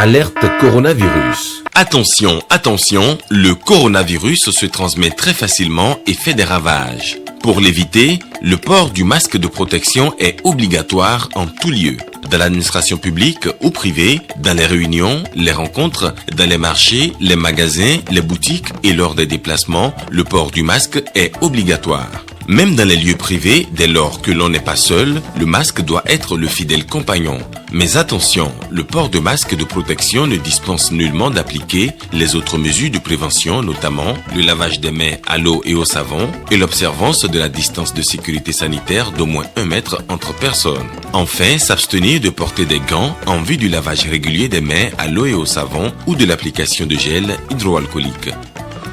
Alerte coronavirus. Attention, attention, le coronavirus se transmet très facilement et fait des ravages. Pour l'éviter, le port du masque de protection est obligatoire en tout lieu. Dans l'administration publique ou privée, dans les réunions, les rencontres, dans les marchés, les magasins, les boutiques et lors des déplacements, le port du masque est obligatoire. Même dans les lieux privés, dès lors que l'on n'est pas seul, le masque doit être le fidèle compagnon. Mais attention, le port de masque de protection ne dispense nullement d'appliquer les autres mesures de prévention, notamment le lavage des mains à l'eau et au savon et l'observance de la distance de sécurité sanitaire d'au moins 1 mètre entre personnes. Enfin, s'abstenir de porter des gants en vue du lavage régulier des mains à l'eau et au savon ou de l'application de gel hydroalcoolique.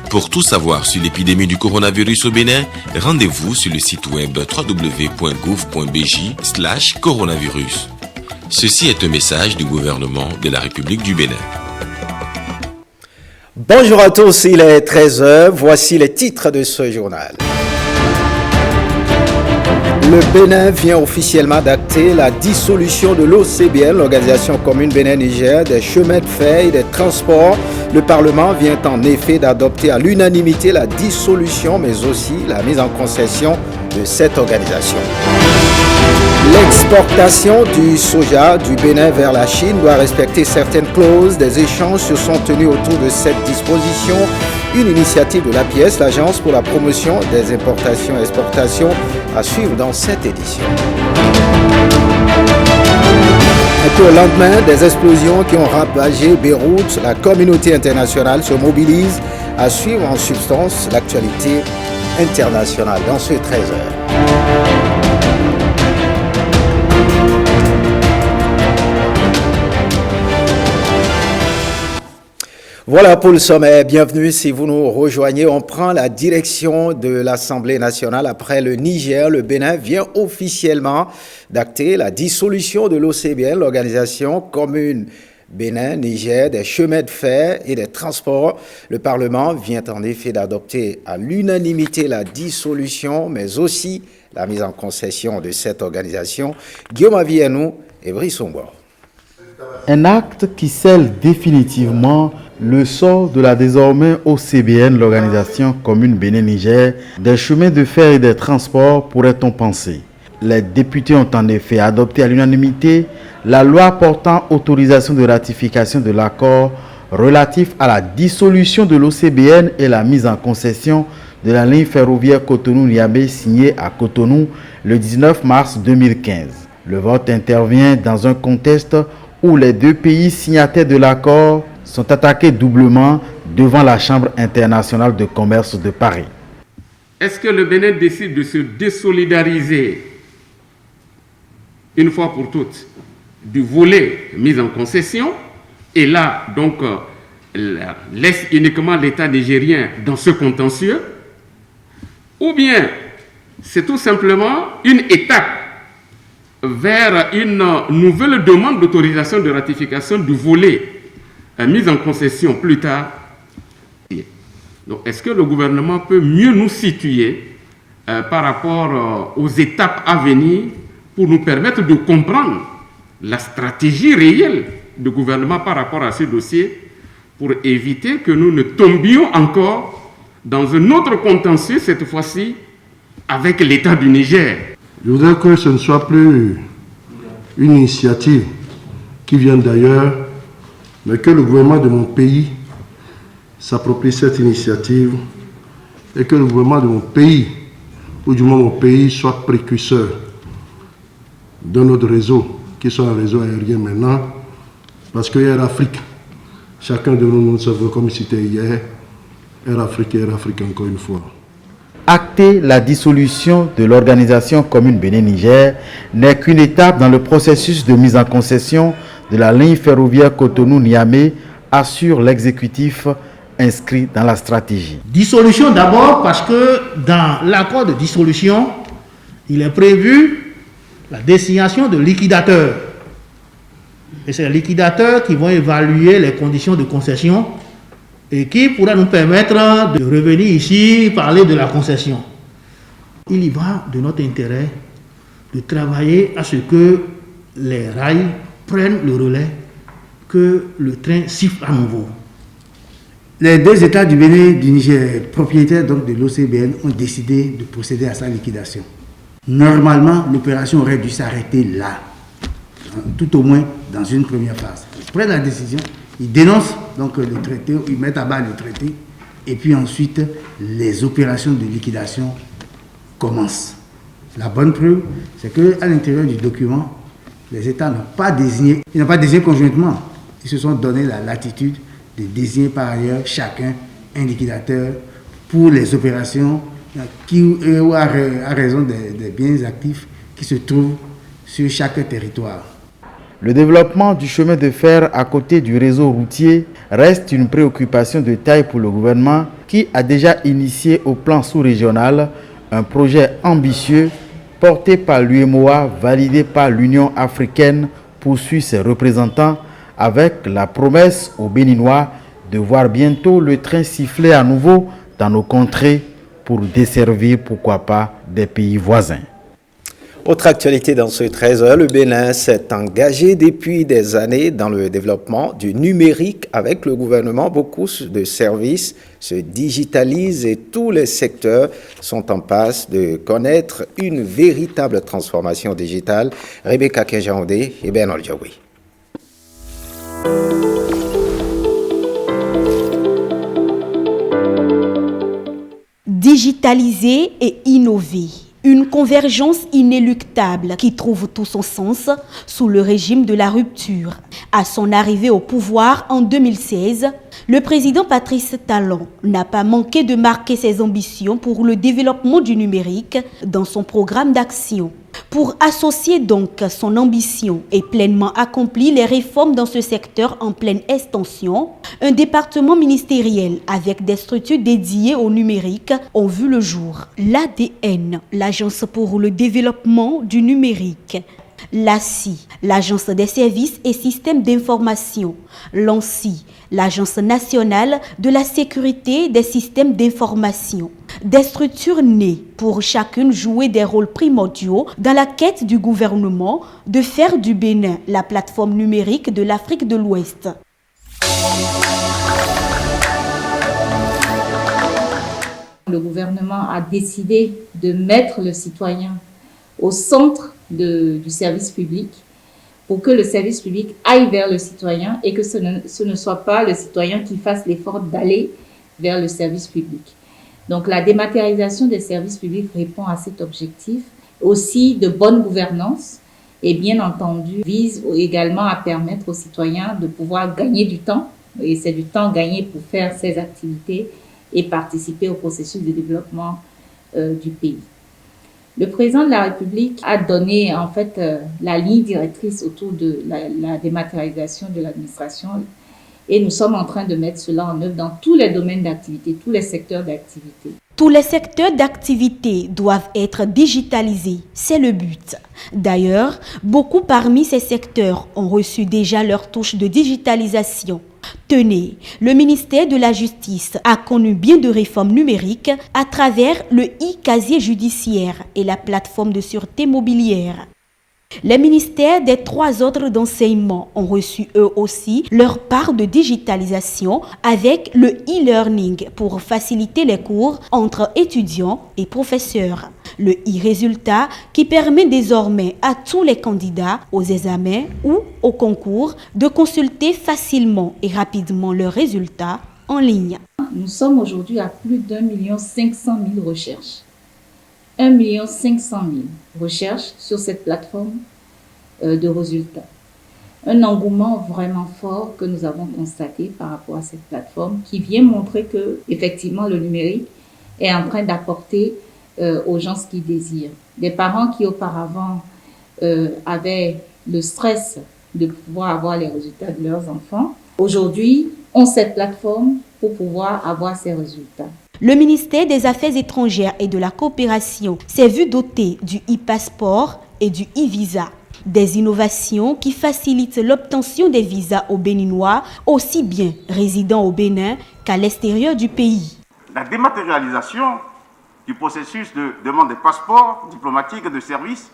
Pour tout savoir sur l'épidémie du coronavirus au Bénin, rendez-vous sur le site web www.gouv.bj/coronavirus. Ceci est un message du gouvernement de la République du Bénin. Bonjour à tous, il est 13h, voici les titres de ce journal. Le Bénin vient officiellement d'acter la dissolution de l'OCBN, l'Organisation commune Bénin-Niger, des chemins de fer et des transports. Le Parlement vient en effet d'adopter à l'unanimité la dissolution, mais aussi la mise en concession de cette organisation. L'exportation du soja du Bénin vers la Chine doit respecter certaines clauses. Des échanges se sont tenus autour de cette disposition. Une initiative de l'APS, l'Agence pour la promotion des importations et exportations, à suivre dans cette édition. Et puis au lendemain des explosions qui ont ravagé Beyrouth, la communauté internationale se mobilise à suivre en substance l'actualité internationale dans ce 13h. Voilà pour le sommet. Bienvenue si vous nous rejoignez. On prend la direction de l'Assemblée nationale. Après le Niger, le Bénin vient officiellement d'acter la dissolution de l'OCBN, l'Organisation commune Bénin-Niger des chemins de fer et des transports. Le Parlement vient en effet d'adopter à l'unanimité la dissolution, mais aussi la mise en concession de cette organisation. Guillaume Avienou et Brice Ombor. Un acte qui scelle définitivement le sort de la désormais OCBN, l'Organisation commune Bénin-Niger, des chemins de fer et des transports, pourrait-on penser. Les députés ont en effet adopté à l'unanimité la loi portant autorisation de ratification de l'accord relatif à la dissolution de l'OCBN et la mise en concession de la ligne ferroviaire Cotonou-Niamey signée à Cotonou le 19 mars 2015. Le vote intervient dans un contexte où les deux pays signataires de l'accord sont attaqués doublement devant la Chambre internationale de commerce de Paris. Est-ce que le Bénin décide de se désolidariser une fois pour toutes du volet mis en concession et là donc laisse uniquement l'État nigérien dans ce contentieux, ou bien c'est tout simplement une étape vers une nouvelle demande d'autorisation de ratification du volet mise en concession plus tard. Donc, est-ce que le gouvernement peut mieux nous situer par rapport aux étapes à venir pour nous permettre de comprendre la stratégie réelle du gouvernement par rapport à ce dossier pour éviter que nous ne tombions encore dans un autre contentieux, cette fois-ci avec l'État du Niger? Je voudrais que ce ne soit plus une initiative qui vient d'ailleurs, mais que le gouvernement de mon pays s'approprie cette initiative et que le gouvernement de mon pays, ou du moins mon pays, soit précurseur d'un autre réseau, qui soit un réseau aérien maintenant, parce que Air Afrique, chacun de nous savons, comme c'était hier, Air Afrique encore une fois. Acter la dissolution de l'Organisation commune Bénin-Niger n'est qu'une étape dans le processus de mise en concession de la ligne ferroviaire Cotonou-Niamey, assure l'exécutif inscrit dans la stratégie. Dissolution d'abord parce que dans l'accord de dissolution, il est prévu la désignation de liquidateurs. Et c'est les liquidateurs qui vont évaluer les conditions de concession et qui pourra nous permettre de revenir ici parler de la concession. Il y va de notre intérêt de travailler à ce que les rails prennent le relais que le train siffle à nouveau. Les deux États du Bénin et du Niger, propriétaires donc de l'OCBN, ont décidé de procéder à sa liquidation. Normalement, l'opération aurait dû s'arrêter là, tout au moins dans une première phase. Ils prennent la décision, ils dénoncent donc le traité, ils mettent à bas le traité, et puis ensuite, les opérations de liquidation commencent. La bonne preuve, c'est qu'à l'intérieur du document, les États n'ont pas désigné, ils n'ont pas désigné conjointement. Ils se sont donné la latitude de désigner par ailleurs chacun un liquidateur pour les opérations qui, à raison des biens actifs qui se trouvent sur chaque territoire. Le développement du chemin de fer à côté du réseau routier reste une préoccupation de taille pour le gouvernement qui a déjà initié au plan sous-régional un projet ambitieux porté par l'UEMOA, validé par l'Union africaine, poursuit ses représentants avec la promesse aux Béninois de voir bientôt le train siffler à nouveau dans nos contrées pour desservir, pourquoi pas, des pays voisins. Autre actualité dans ce 13h, le Bénin s'est engagé depuis des années dans le développement du numérique avec le gouvernement. Beaucoup de services se digitalisent et tous les secteurs sont en passe de connaître une véritable transformation digitale. Rebecca Kenjaondé et Bernard Diaoui. Digitaliser et innover. Une convergence inéluctable qui trouve tout son sens sous le régime de la rupture. À son arrivée au pouvoir en 2016, le président Patrice Talon n'a pas manqué de marquer ses ambitions pour le développement du numérique dans son programme d'action. Pour associer donc son ambition et pleinement accomplir les réformes dans ce secteur en pleine extension, un département ministériel avec des structures dédiées au numérique ont vu le jour. L'ADN, l'Agence pour le développement du numérique. L'ACI, l'Agence des services et systèmes d'information. L'ANSI, l'Agence nationale de la sécurité des systèmes d'information. Des structures nées pour chacune jouer des rôles primordiaux dans la quête du gouvernement de faire du Bénin la plateforme numérique de l'Afrique de l'Ouest. Le gouvernement a décidé de mettre le citoyen au centre du service public pour que le service public aille vers le citoyen et que ce ne soit pas le citoyen qui fasse l'effort d'aller vers le service public. Donc la dématérialisation des services publics répond à cet objectif, aussi de bonne gouvernance et bien entendu vise également à permettre aux citoyens de pouvoir gagner du temps, et c'est du temps gagné pour faire ces activités et participer au processus de développement du pays. Le président de la République a donné en fait la ligne directrice autour de la dématérialisation de l'administration et nous sommes en train de mettre cela en œuvre dans tous les domaines d'activité, tous les secteurs d'activité. Tous les secteurs d'activité doivent être digitalisés, c'est le but. D'ailleurs, beaucoup parmi ces secteurs ont reçu déjà leur touche de digitalisation. Tenez, le ministère de la Justice a connu bien de réformes numériques à travers le e-casier judiciaire et la plateforme de sûreté mobilière. Les ministères des 3 ordres d'enseignement ont reçu eux aussi leur part de digitalisation avec le e-learning pour faciliter les cours entre étudiants et professeurs. Le e-résultat qui permet désormais à tous les candidats aux examens ou au concours de consulter facilement et rapidement leurs résultats en ligne. Nous sommes aujourd'hui à plus d'1 500 000 recherches. 1 500 000 recherches sur cette plateforme de résultats. Un engouement vraiment fort que nous avons constaté par rapport à cette plateforme qui vient montrer que effectivement le numérique est en train d'apporter aux gens ce qu'ils désirent. Des parents qui auparavant avaient le stress de pouvoir avoir les résultats de leurs enfants, aujourd'hui ont cette plateforme pour pouvoir avoir ces résultats. Le ministère des Affaires étrangères et de la coopération s'est vu doté du e-passeport et du e-visa. Des innovations qui facilitent l'obtention des visas aux Béninois, aussi bien résidant au Bénin qu'à l'extérieur du pays. La dématérialisation du processus de demande des passeports diplomatiques et de services,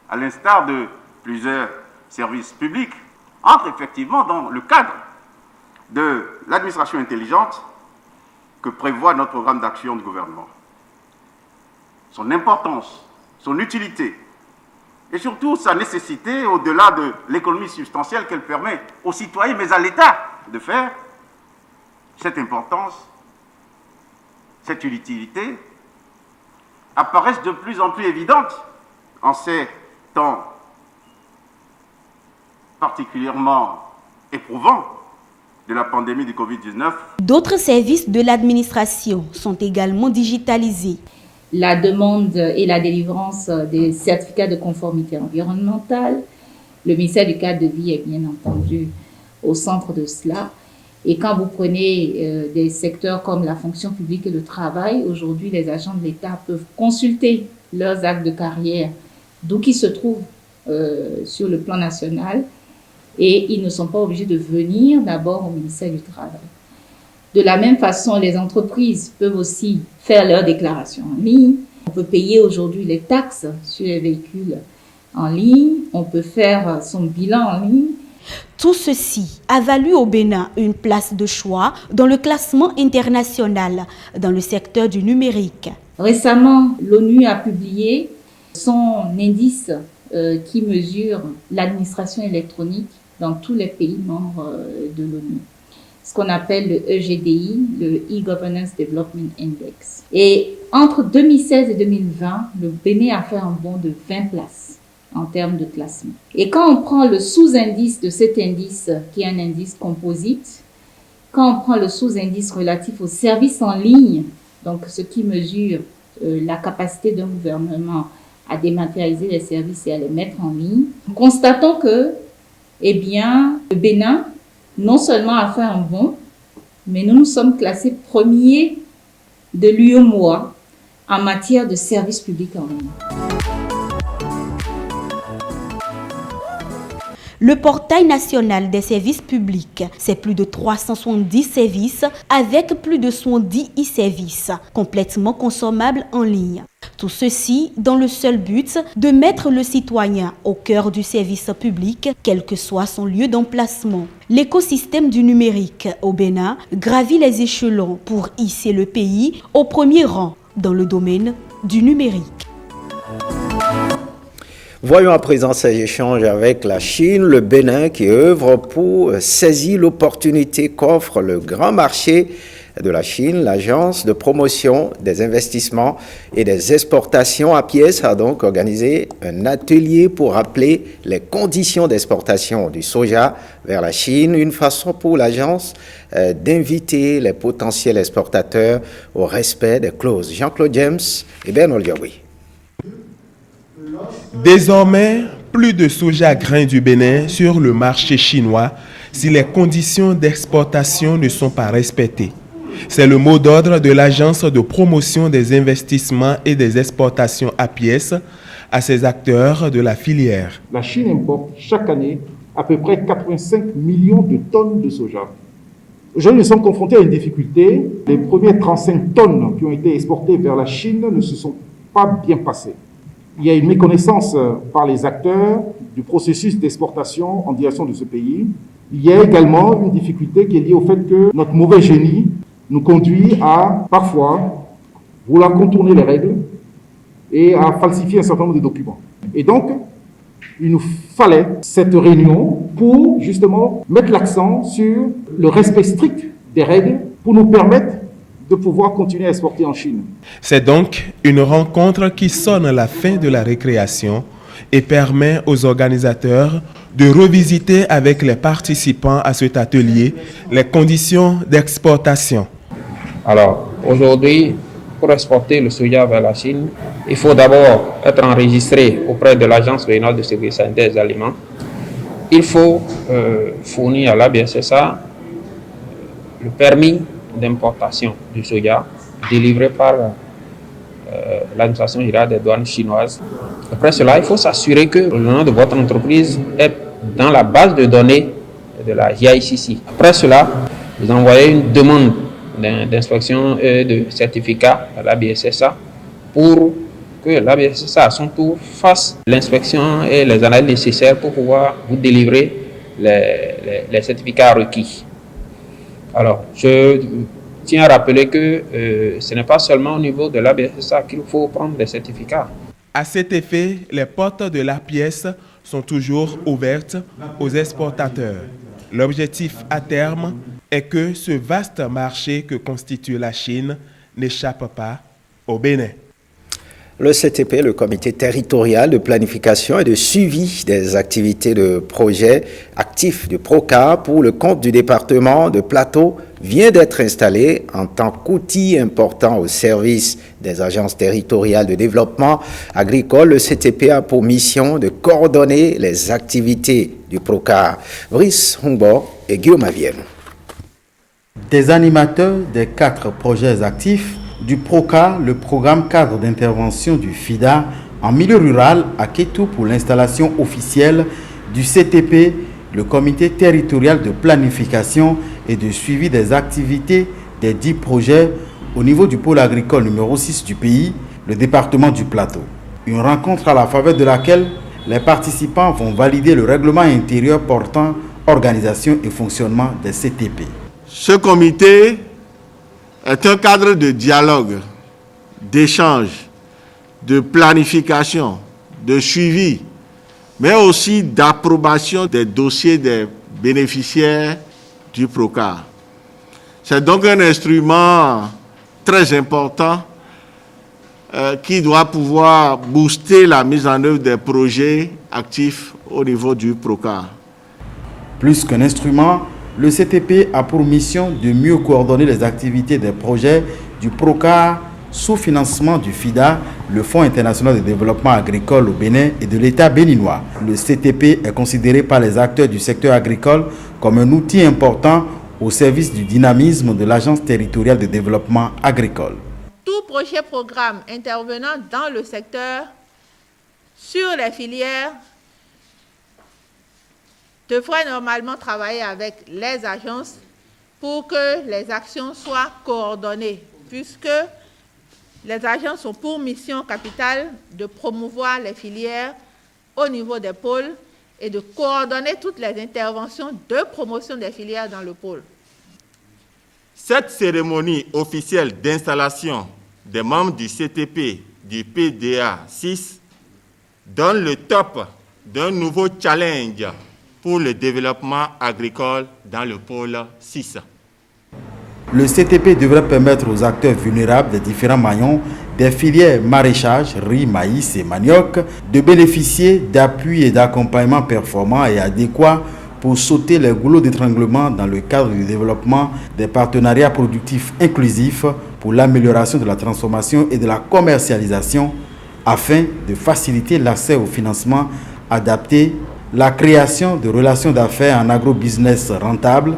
à l'instar de plusieurs services publics, entre effectivement dans le cadre de l'administration intelligente que prévoit notre programme d'action du gouvernement. Son importance, son utilité et surtout sa nécessité au-delà de l'économie substantielle qu'elle permet aux citoyens, mais à l'État de faire, cette importance, cette utilité apparaissent de plus en plus évidentes en ces temps particulièrement éprouvants de la pandémie du Covid-19. D'autres services de l'administration sont également digitalisés. La demande et la délivrance des certificats de conformité environnementale. Le ministère du cadre de vie est bien entendu au centre de cela. Et quand vous prenez des secteurs comme la fonction publique et le travail, aujourd'hui, les agents de l'État peuvent consulter leurs actes de carrière, d'où qu'ils se trouvent sur le plan national, et ils ne sont pas obligés de venir d'abord au ministère du Travail. De la même façon, les entreprises peuvent aussi faire leurs déclarations en ligne. On peut payer aujourd'hui les taxes sur les véhicules en ligne. On peut faire son bilan en ligne. Tout ceci a valu au Bénin une place de choix dans le classement international dans le secteur du numérique. Récemment, l'ONU a publié son indice qui mesure l'administration électronique dans tous les pays membres de l'ONU. Ce qu'on appelle le EGDI, le E-Governance Development Index. Et entre 2016 et 2020, le Bénin a fait un bond de 20 places en termes de classement. Et quand on prend le sous-indice de cet indice, qui est un indice composite, quand on prend le sous-indice relatif aux services en ligne, donc ce qui mesure la capacité d'un gouvernement à dématérialiser les services et à les mettre en ligne, nous constatons que, eh bien, le Bénin non seulement a fait un bond, mais nous sommes classés premiers de l'UEMOA en matière de services publics en ligne. Le portail national des services publics, c'est plus de 370 services avec plus de 110 e-services complètement consommables en ligne. Tout ceci dans le seul but de mettre le citoyen au cœur du service public, quel que soit son lieu d'emplacement. L'écosystème du numérique au Bénin gravit les échelons pour hisser le pays au premier rang dans le domaine du numérique. Voyons à présent ces échanges avec la Chine, le Bénin qui œuvre pour saisir l'opportunité qu'offre le grand marché de la Chine. L'agence de promotion des investissements et des exportations APIES a donc organisé un atelier pour rappeler les conditions d'exportation du soja vers la Chine, une façon pour l'agence d'inviter les potentiels exportateurs au respect des clauses. Jean-Claude James et Bernard Diaoui. Désormais, plus de soja grain du Bénin sur le marché chinois si les conditions d'exportation ne sont pas respectées. C'est le mot d'ordre de l'Agence de promotion des investissements et des exportations APIES à ses acteurs de la filière. La Chine importe chaque année à peu près 85 millions de tonnes de soja. Aujourd'hui, nous sommes confrontés à une difficulté. Les premières 35 tonnes qui ont été exportées vers la Chine ne se sont pas bien passées. Il y a une méconnaissance par les acteurs du processus d'exportation en direction de ce pays. Il y a également une difficulté qui est liée au fait que notre mauvais génie nous conduit à, parfois, vouloir contourner les règles et à falsifier un certain nombre de documents. Et donc, il nous fallait cette réunion pour, justement, mettre l'accent sur le respect strict des règles pour nous permettre de pouvoir continuer à exporter en Chine. C'est donc une rencontre qui sonne la fin de la récréation et permet aux organisateurs de revisiter avec les participants à cet atelier les conditions d'exportation. Alors, aujourd'hui, pour exporter le soja vers la Chine, il faut d'abord être enregistré auprès de l'Agence régionale de sécurité sanitaire des aliments. Il faut fournir à l'ABSSA le permis d'importation du soja délivré par l'administration générale des douanes chinoises. Après cela, il faut s'assurer que le nom de votre entreprise est dans la base de données de la GICC. Après cela, vous envoyez une demande d'inspection et de certificat à l'ABSSA pour que l'ABSSA à son tour fasse l'inspection et les analyses nécessaires pour pouvoir vous délivrer les certificats requis. Alors, je tiens à rappeler que ce n'est pas seulement au niveau de l'ABSA qu'il faut prendre des certificats. À cet effet, les portes de la pièce sont toujours ouvertes aux exportateurs. L'objectif à terme est que ce vaste marché que constitue la Chine n'échappe pas au Bénin. Le CTP, le Comité territorial de planification et de suivi des activités de projet actif du PROCAR pour le compte du département de Plateau, vient d'être installé en tant qu'outil important au service des agences territoriales de développement agricole. Le CTP a pour mission de coordonner les activités du PROCAR. Brice Humbo et Guillaume Avienne. Des animateurs des 4 projets actifs du PROCAR, le programme cadre d'intervention du FIDA en milieu rural à Kétou pour l'installation officielle du CTP, le comité territorial de planification et de suivi des activités des 10 projets au niveau du pôle agricole numéro 6 du pays, le département du Plateau. Une rencontre à la faveur de laquelle les participants vont valider le règlement intérieur portant organisation et fonctionnement des CTP. Ce comité est un cadre de dialogue, d'échange, de planification, de suivi, mais aussi d'approbation des dossiers des bénéficiaires du PROCAR. C'est donc un instrument très important qui doit pouvoir booster la mise en œuvre des projets actifs au niveau du PROCAR. Plus qu'un instrument, le CTP a pour mission de mieux coordonner les activités des projets du PROCAR sous financement du FIDA, le Fonds international de développement agricole au Bénin et de l'État béninois. Le CTP est considéré par les acteurs du secteur agricole comme un outil important au service du dynamisme de l'Agence territoriale de développement agricole. Tout projet programme intervenant dans le secteur sur les filières devrait normalement travailler avec les agences pour que les actions soient coordonnées, puisque les agences ont pour mission capitale de promouvoir les filières au niveau des pôles et de coordonner toutes les interventions de promotion des filières dans le pôle. Cette cérémonie officielle d'installation des membres du CTP du PDA 6 donne le top d'un nouveau challenge pour le développement agricole dans le pôle 6. Le CTP devrait permettre aux acteurs vulnérables des différents maillons des filières maraîchage, riz, maïs et manioc de bénéficier d'appuis et d'accompagnements performants et adéquats pour sauter les goulots d'étranglement dans le cadre du développement des partenariats productifs inclusifs pour l'amélioration de la transformation et de la commercialisation afin de faciliter l'accès au financement adapté, la création de relations d'affaires en agrobusiness rentables,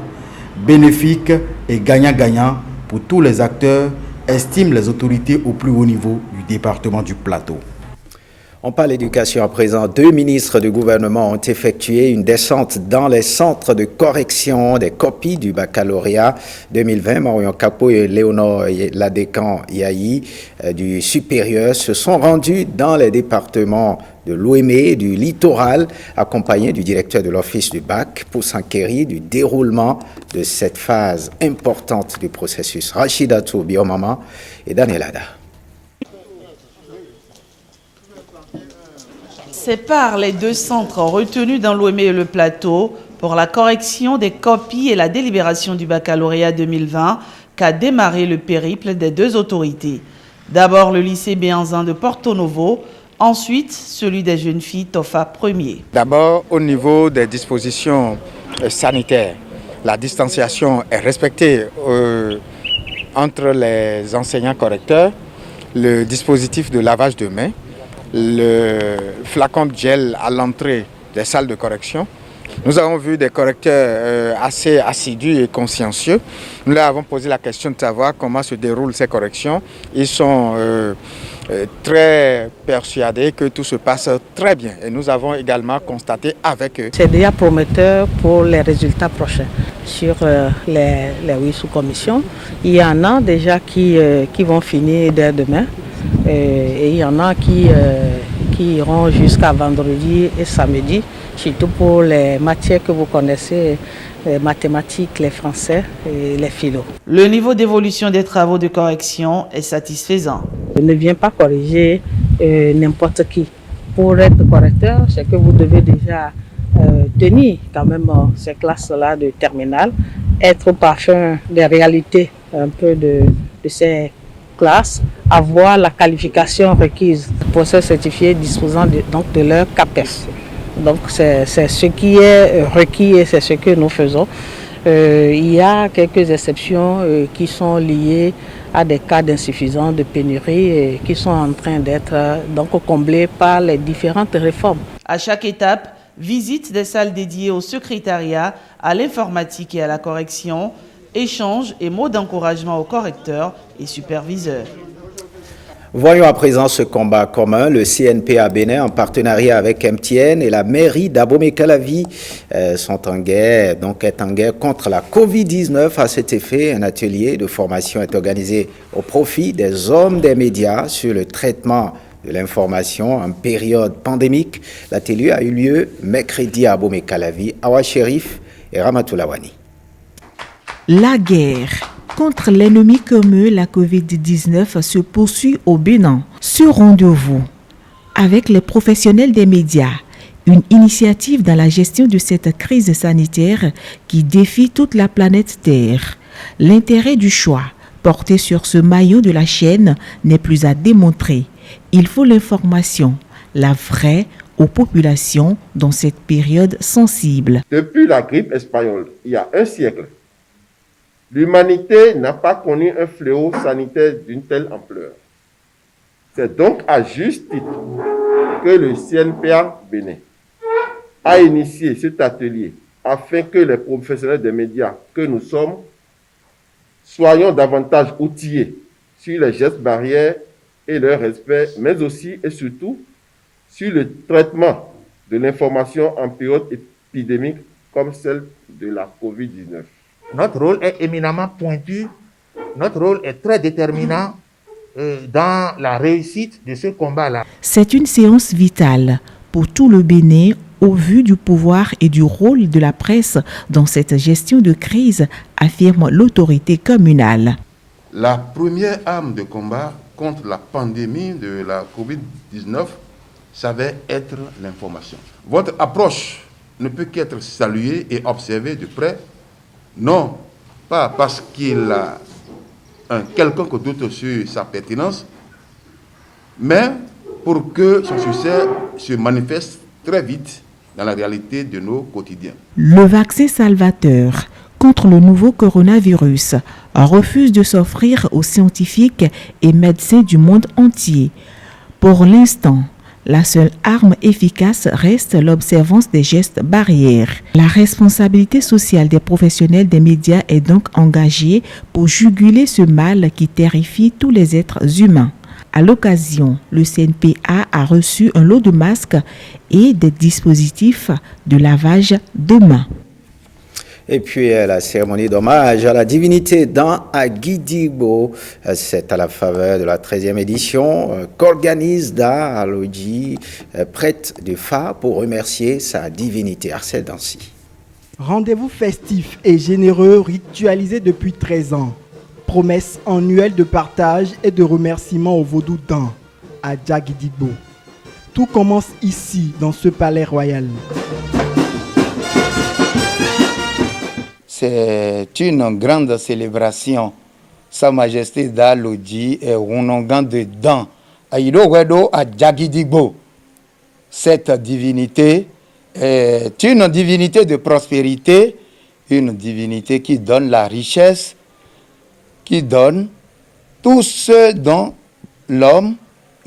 bénéfiques et gagnant-gagnant pour tous les acteurs, estiment les autorités au plus haut niveau du département du Plateau. On parle d'éducation à présent. 2 ministres du gouvernement ont effectué une descente dans les centres de correction des copies du baccalauréat 2020. Marion Capo et Léonore Ladécan Yahi du supérieur se sont rendus dans les départements de l'Ouémé et du littoral, accompagnés du directeur de l'office du bac pour s'enquérir du déroulement de cette phase importante du processus. Rachidatou Biomama et Daniel Ada. C'est par les 2 centres retenus dans l'Ouémé et le Plateau pour la correction des copies et la délibération du baccalauréat 2020 qu'a démarré le périple des 2 autorités. D'abord le lycée Béanzin de Porto Novo, ensuite celui des jeunes filles Tofa 1er. D'abord au niveau des dispositions sanitaires, la distanciation est respectée entre les enseignants correcteurs, le dispositif de lavage de mains, le flacon de gel à l'entrée des salles de correction. Nous avons vu des correcteurs assez assidus et consciencieux. Nous leur avons posé la question de savoir comment se déroulent ces corrections. Ils sont très persuadés que tout se passe très bien. Et nous avons également constaté avec eux. C'est déjà prometteur pour les résultats prochains sur les 8 sous-commissions. Il y en a déjà qui vont finir dès demain. Et il y en a qui qui iront jusqu'à vendredi et samedi, surtout pour les matières que vous connaissez, les mathématiques, les français et les philo. Le niveau d'évolution des travaux de correction est satisfaisant. Je ne viens pas corriger n'importe qui. Pour être correcteur, c'est que vous devez déjà tenir quand même ces classes-là de terminale, être au parfum des réalités un peu de ces classes, avoir la qualification requise pour se certifier disposant de leur CAPES. Donc c'est ce qui est requis et c'est ce que nous faisons. Il y a quelques exceptions qui sont liées à des cas d'insuffisance, de pénurie et qui sont en train d'être donc comblés par les différentes réformes. À chaque étape, visite des salles dédiées au secrétariat, à l'informatique et à la correction, échanges et mots d'encouragement aux correcteurs et superviseurs. Voyons à présent ce combat commun. Le CNP à Bénin, en partenariat avec MTN et la mairie d'Abomey-Calavi, est en guerre contre la Covid-19. À cet effet, un atelier de formation est organisé au profit des hommes des médias sur le traitement de l'information en période pandémique. L'atelier a eu lieu mercredi à Abomey-Calavi, Awa Sherif et Ramatoulawani. La guerre contre l'ennemi commun, la Covid-19, se poursuit au Bénin. Ce rendez-vous avec les professionnels des médias, une initiative dans la gestion de cette crise sanitaire qui défie toute la planète Terre. L'intérêt du choix porté sur ce maillon de la chaîne n'est plus à démontrer. Il faut l'information, la vraie, aux populations dans cette période sensible. Depuis la grippe espagnole, il y a un siècle, l'humanité n'a pas connu un fléau sanitaire d'une telle ampleur. C'est donc à juste titre que le CNPA Bénin a initié cet atelier afin que les professionnels des médias que nous sommes soyons davantage outillés sur les gestes barrières et leur respect, mais aussi et surtout sur le traitement de l'information en période épidémique comme celle de la Covid-19. Notre rôle est éminemment pointu, notre rôle est très déterminant dans la réussite de ce combat-là. C'est une séance vitale pour tout le Bénin au vu du pouvoir et du rôle de la presse dans cette gestion de crise, affirme l'autorité communale. La première arme de combat contre la pandémie de la Covid-19, ça va être l'information. Votre approche ne peut qu'être saluée et observée de près. Non, pas parce qu'il a un quelconque doute sur sa pertinence, mais pour que son succès se manifeste très vite dans la réalité de nos quotidiens. Le vaccin salvateur contre le nouveau coronavirus refuse de s'offrir aux scientifiques et médecins du monde entier. Pour l'instant, la seule arme efficace reste l'observance des gestes barrières. La responsabilité sociale des professionnels des médias est donc engagée pour juguler ce mal qui terrifie tous les êtres humains. À l'occasion, le CNPA a reçu un lot de masques et des dispositifs de lavage de mains. Et puis la cérémonie d'hommage à la divinité dans Agidigbo, c'est à la faveur de la 13e édition qu'organise Da Aloji, prêtre de Fa, pour remercier sa divinité. Arcel Dancy. Rendez-vous festif et généreux ritualisé depuis 13 ans. Promesse annuelle de partage et de remerciement au Vaudou Dan à Agidigbo. Tout commence ici, dans ce palais royal. C'est une grande célébration. Sa Majesté Dalodji est Runongan de Dan, Aïdo à Agidigbo. Cette divinité est une divinité de prospérité, une divinité qui donne la richesse, qui donne tout ce dont l'homme,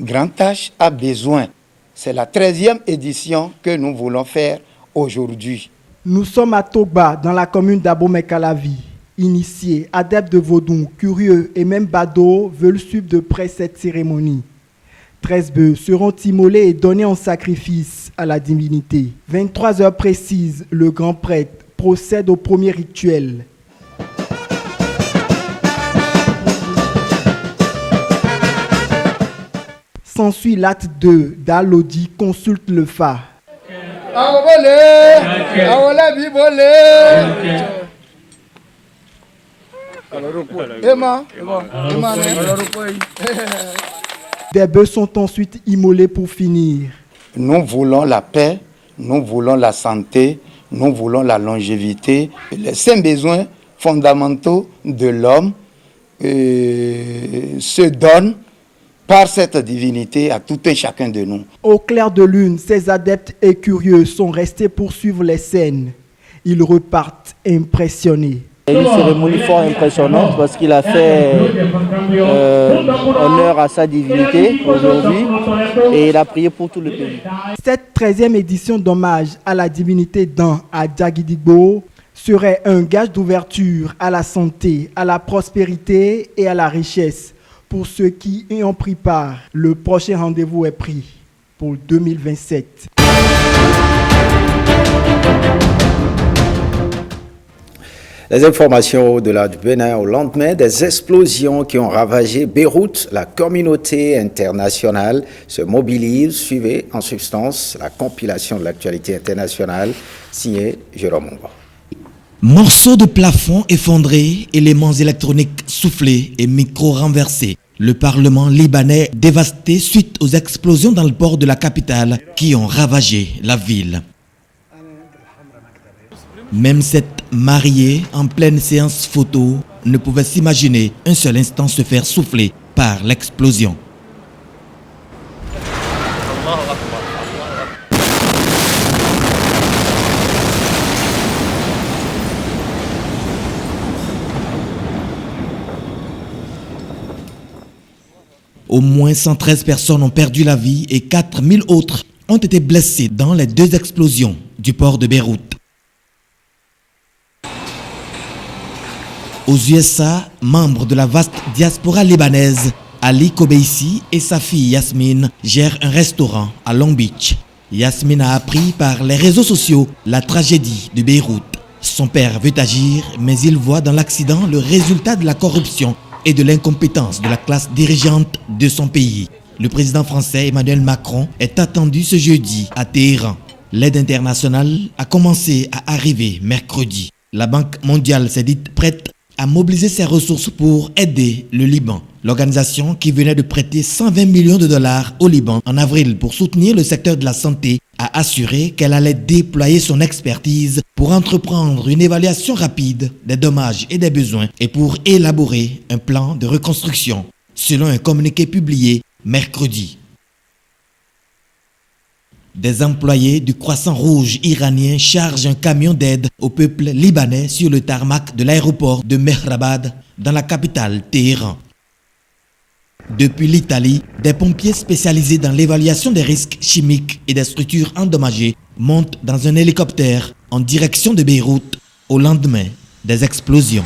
grand H, a besoin. C'est la 13e édition que nous voulons faire aujourd'hui. Nous sommes à Togba, dans la commune d'Abomey-Calavi. Initiés, adeptes de Vodou, curieux et même badauds veulent suivre de près cette cérémonie. 13 bœufs seront immolés et donnés en sacrifice à la divinité. 23 heures précises, le grand prêtre procède au premier rituel. S'ensuit l'acte 2 d'Alodi consulte le FA. Des bœufs sont ensuite immolés pour finir. Nous voulons la paix, nous voulons la santé, nous voulons la longévité, les 5 besoins fondamentaux de l'homme se donnent par cette divinité à tout et chacun de nous. Au clair de lune, ces adeptes et curieux sont restés pour suivre les scènes. Ils repartent impressionnés. C'est une cérémonie fort impressionnante parce qu'il a fait honneur à sa divinité aujourd'hui et il a prié pour tout le pays. Cette 13e édition d'hommage à la divinité Dan à Djagidigbo serait un gage d'ouverture à la santé, à la prospérité et à la richesse. Pour ceux qui y ont pris part, le prochain rendez-vous est pris pour 2027. Les informations au-delà du Bénin au lendemain des explosions qui ont ravagé Beyrouth, la communauté internationale se mobilise. Suivez en substance la compilation de l'actualité internationale signée Jérôme Mouba. Morceaux de plafond effondrés, éléments électroniques soufflés et micros renversés. Le Parlement libanais dévasté suite aux explosions dans le port de la capitale qui ont ravagé la ville. Même cette mariée en pleine séance photo ne pouvait s'imaginer un seul instant se faire souffler par l'explosion. Au moins 113 personnes ont perdu la vie et 4000 autres ont été blessées dans les 2 explosions du port de Beyrouth. Aux USA, membre de la vaste diaspora libanaise, Ali Kobeissi et sa fille Yasmine gèrent un restaurant à Long Beach. Yasmine a appris par les réseaux sociaux la tragédie de Beyrouth. Son père veut agir, mais il voit dans l'accident le résultat de la corruption et de l'incompétence de la classe dirigeante de son pays. Le président français Emmanuel Macron est attendu ce jeudi à Téhéran. L'aide internationale a commencé à arriver mercredi. La Banque mondiale s'est dite prête à mobiliser ses ressources pour aider le Liban. L'organisation qui venait de prêter 120 millions de dollars au Liban en avril pour soutenir le secteur de la santé a assuré qu'elle allait déployer son expertise pour entreprendre une évaluation rapide des dommages et des besoins et pour élaborer un plan de reconstruction, selon un communiqué publié mercredi. Des employés du Croissant Rouge iranien chargent un camion d'aide au peuple libanais sur le tarmac de l'aéroport de Mehrabad, dans la capitale Téhéran. Depuis l'Italie, des pompiers spécialisés dans l'évaluation des risques chimiques et des structures endommagées montent dans un hélicoptère en direction de Beyrouth au lendemain des explosions.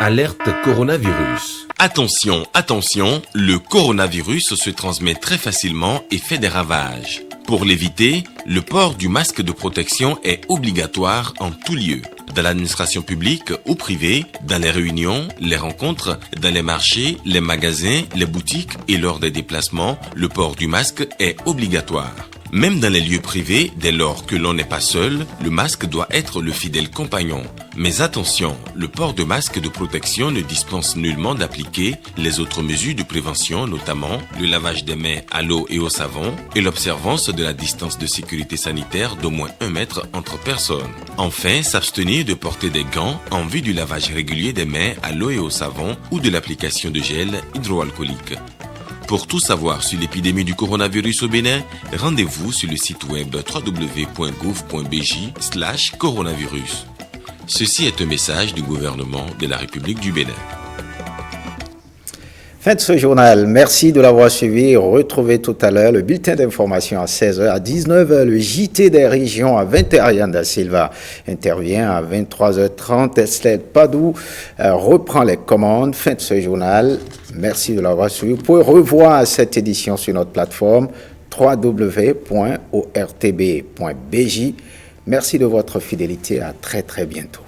Alerte coronavirus. Attention, attention, le coronavirus se transmet très facilement et fait des ravages. Pour l'éviter, le port du masque de protection est obligatoire en tout lieu. Dans l'administration publique ou privée, dans les réunions, les rencontres, dans les marchés, les magasins, les boutiques et lors des déplacements, le port du masque est obligatoire. Même dans les lieux privés, dès lors que l'on n'est pas seul, le masque doit être le fidèle compagnon. Mais attention, le port de masque de protection ne dispense nullement d'appliquer les autres mesures de prévention, notamment le lavage des mains à l'eau et au savon et l'observance de la distance de sécurité sanitaire d'au moins 1 mètre entre personnes. Enfin, s'abstenir de porter des gants en vue du lavage régulier des mains à l'eau et au savon ou de l'application de gel hydroalcoolique. Pour tout savoir sur l'épidémie du coronavirus au Bénin, rendez-vous sur le site web www.gouv.bj/coronavirus. Ceci est un message du gouvernement de la République du Bénin. Fin de ce journal. Merci de l'avoir suivi. Retrouvez tout à l'heure le bulletin d'information à 16h. À 19h, le JT des régions à 20h. Yann Da Silva intervient à 23h30. Estelle Padou reprend les commandes. Fin de ce journal. Merci de l'avoir suivi. Vous pouvez revoir cette édition sur notre plateforme www.ortb.bj. Merci de votre fidélité. À très très bientôt.